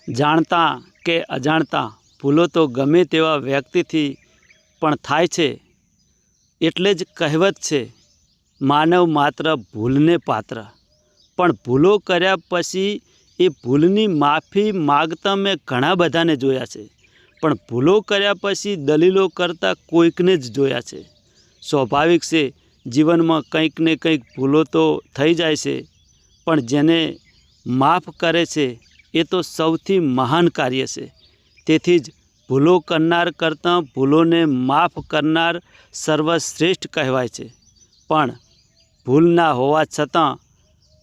જાણતા કે અજાણતા ભૂલો તો ગમે તેવા વ્યક્તિથી પણ થાય છે. એટલે જ કહેવત છે, માનવ માત્ર ભૂલને પાત્ર. પણ ભૂલો કર્યા પછી એ ભૂલની માફી માગતા મેં ઘણા બધાને જોયા છે. પણ ભૂલો કર્યા પછી દલીલો કરતા કોઈકને જ જોયા છે. સ્વાભાવિક છે, જીવનમાં કંઈક ને કંઈક ભૂલો તો થઈ જાય છે, પણ જેને માફ કરે છે એ તો સૌથી મહાન કાર્ય છે. તેથી જ ભૂલો કરનાર કરતાં ભૂલોને માફ કરનાર સર્વશ્રેષ્ઠ કહેવાય છે. પણ ભૂલ ના હોવા છતાં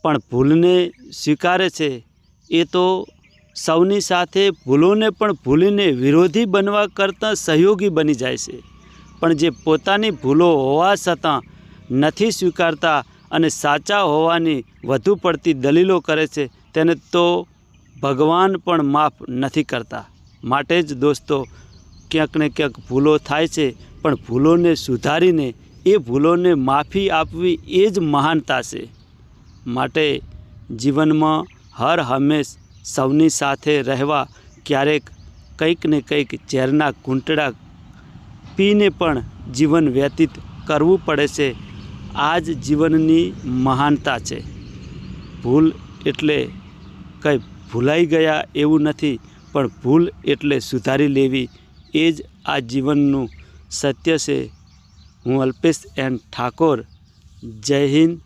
પણ ભૂલને સ્વીકારે છે એ તો સૌની સાથે ભૂલોને પણ ભૂલીને વિરોધી બનવા કરતાં સહયોગી બની જાય છે. પણ જે પોતાની ભૂલો હોવા છતાં નથી સ્વીકારતા અને સાચા હોવાની વધુ પડતી દલીલો કરે છે, તેને તો ભગવાન પણ માફ નથી કરતા. માટે જ દોસ્તો, ક્યાંક ને ક્યાંક ભૂલો થાય છે, પણ ભૂલોને સુધારીને એ ભૂલોને માફી આપવી એ જ મહાનતા છે. માટે જીવનમાં હર હંમેશ સૌની સાથે રહેવા ક્યારેક કંઈક ને કંઈક ઝેરના ઘૂંટડા પીને પણ જીવન વ્યતીત કરવું પડે છે. આ જ જીવનની મહાનતા છે. ભૂલ એટલે કંઈ ભૂલાઈ ગયા એવું નથી, પણ ભૂલ એટલે સુધારી લેવી એ જ આ જીવનનું સત્ય છે. હું અલ્પેશ એન ઠાકોર. જય હિન્દ,